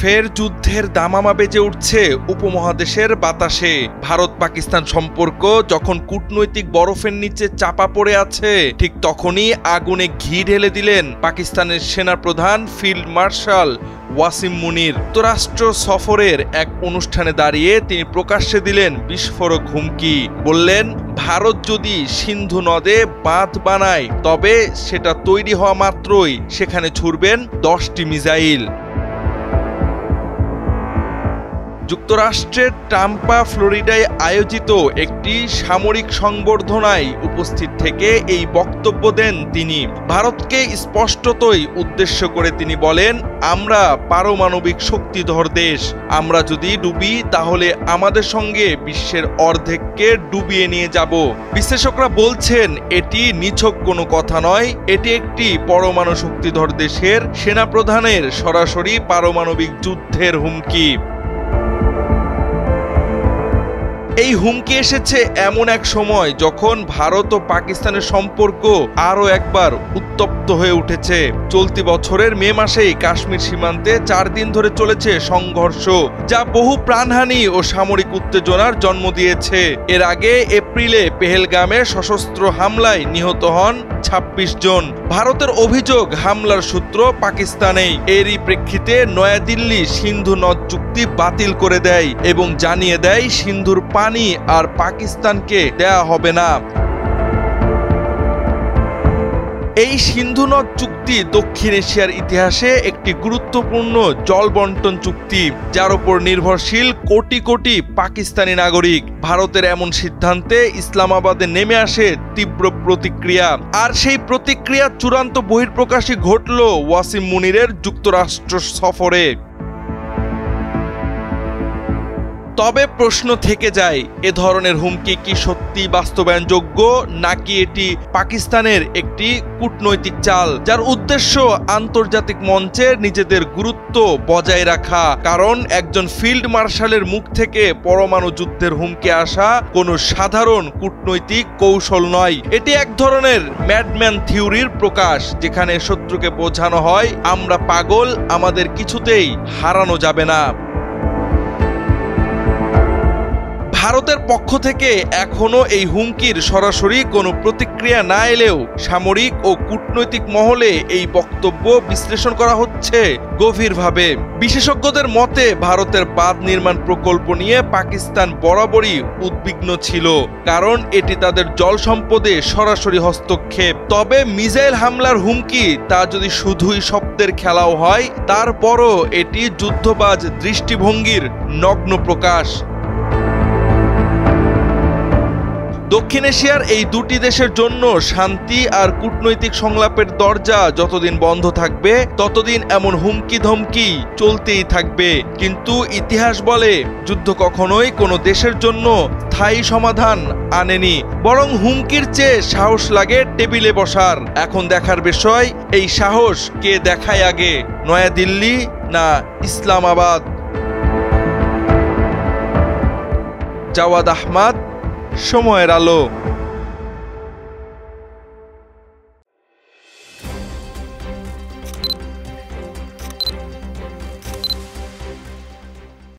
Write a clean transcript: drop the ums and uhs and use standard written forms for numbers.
ফের যুদ্ধের দামামা বেজে উঠছে উপমহাদেশের বাতাসে। ভারত পাকিস্তান সম্পর্ক যখন কূটনৈতিক বরফের নিচে চাপা পড়ে আছে, ঠিক তখনই আগুনে ঘি ঢেলে দিলেন পাকিস্তানের সেনাপ্রধান ফিল্ড মার্শাল ওয়াসিম মুনির। যুক্তরাষ্ট্র সফরের এক অনুষ্ঠানে দাঁড়িয়ে তিনি প্রকাশ্যে দিলেন বিস্ফোরক হুমকি। বললেন, ভারত যদি সিন্ধু নদে বাঁধ বানায় তবে সেটা তৈরি হওয়া মাত্রই সেখানে ছুড়বেন 10টি মিসাইল। যুক্তরাষ্ট্রের টাম্পা ফ্লোরিডায় আয়োজিত একটি সামরিক সংবর্ধনায় উপস্থিত থেকে এই বক্তব্য দেন তিনি। ভারতকে স্পষ্টতই উদ্দেশ্য করে তিনি বলেন, আমরা পারমাণবিক শক্তিধর দেশ। আমরা যদি ডুবি তাহলে আমাদের সঙ্গে বিশ্বের অর্ধেককে ডুবিয়ে নিয়ে যাব। বিশ্লেষকরা বলছেন এটি নিছক কোনো কথা নয়, এটি একটি পরমাণু শক্তিধর দেশের সেনাপ্রধানের সরাসরি পারমাণবিক যুদ্ধের হুমকি। এই হুমকি এসেছে এমন এক সময় যখন ভারত ও পাকিস্তানের সম্পর্ক আরও একবার উত্তপ্ত হয়ে উঠেছে। চলতি বছরের মে মাসেই কাশ্মীর সীমান্তে 4 দিন ধরে চলেছে সংঘর্ষ, যা বহু প্রাণহানি ও সামরিক উত্তেজনার জন্ম দিয়েছে। এর আগে এপ্রিলে পেহেলগামে সশস্ত্র হামলায় নিহত হন 26 জন। ভারতের অভিযোগ হামলার সূত্র পাকিস্তানেই। এরই প্রেক্ষিতে নয়াদিল্লি সিন্ধু নদ চুক্তি বাতিল করে দেয় এবং জানিয়ে দেয় সিন্ধুর পানি আর পাকিস্তানকে দেয়া হবে না। এই সিন্ধু নদ চুক্তি দক্ষিণ এশিয়ার ইতিহাসে একটি গুরুত্বপূর্ণ জল বন্টন চুক্তি, যার উপর নির্ভরশীল কোটি কোটি পাকিস্তানি নাগরিক। ভারতের এমন সিদ্ধান্তে ইসলামাবাদে নেমে আসে তীব্র প্রতিক্রিয়া। আর সেই প্রতিক্রিয়ার চূড়ান্ত বহিঃপ্রকাশই ঘটল ওয়াসিম মুনিরের যুক্তরাষ্ট্র সফরে। তবে প্রশ্ন থেকে যায়, এ ধরনের হুমকি কি সত্যি বাস্তবায়নযোগ্য, নাকি এটি পাকিস্তানের একটি কূটনৈতিক চাল, যার উদ্দেশ্য আন্তর্জাতিক মঞ্চে নিজেদের গুরুত্ব বজায় রাখা? কারণ একজন ফিল্ড মার্শালের মুখ থেকে পরমাণু যুদ্ধের হুমকি আসা কোনো সাধারণ কূটনৈতিক কৌশল নয়। এটি এক ধরনের ম্যাডম্যান থিওরির প্রকাশ, যেখানে শত্রুকে বোঝানো হয় আমরা পাগল, আমাদের কিছুতেই হারানো যাবে না। ভারতের পক্ষ থেকে এখনো এই হুমকির সরাসরি কোনো প্রতিক্রিয়া না এলেও সামরিক ও কূটনৈতিক মহলে এই বক্তব্য বিশ্লেষণ করা হচ্ছে গভীরভাবে। বিশেষজ্ঞদের মতে ভারতের বাঁধ নির্মাণ প্রকল্প নিয়ে পাকিস্তান বরাবরই উদ্বিগ্ন ছিল, কারণ এটি তাদের জল সম্পদে সরাসরি হস্তক্ষেপ। তবে মিসাইল হামলার হুমকি তা যদি শুধুই শব্দের খেলাও হয়, তারপরও এটি যুদ্ধবাজ দৃষ্টিভঙ্গির নগ্ন প্রকাশ। দক্ষিণ এশিয়ার এই দুটি দেশের জন্য শান্তি আর কূটনৈতিক সংলাপের দরজা যতদিন বন্ধ থাকবে, ততদিন এমন হুমকি ধমকি চলতেই থাকবে। কিন্তু ইতিহাস বলে, যুদ্ধ কখনোই কোনো দেশের জন্য স্থায়ী সমাধান আনেনি, বরং হুমকির চেয়ে সাহস লাগে টেবিলে বসার। এখন দেখার বিষয়, এই সাহস কে দেখায় আগে, নয়াদিল্লি না ইসলামাবাদ? জাওয়াদ আহমদ, সময়ের আলো।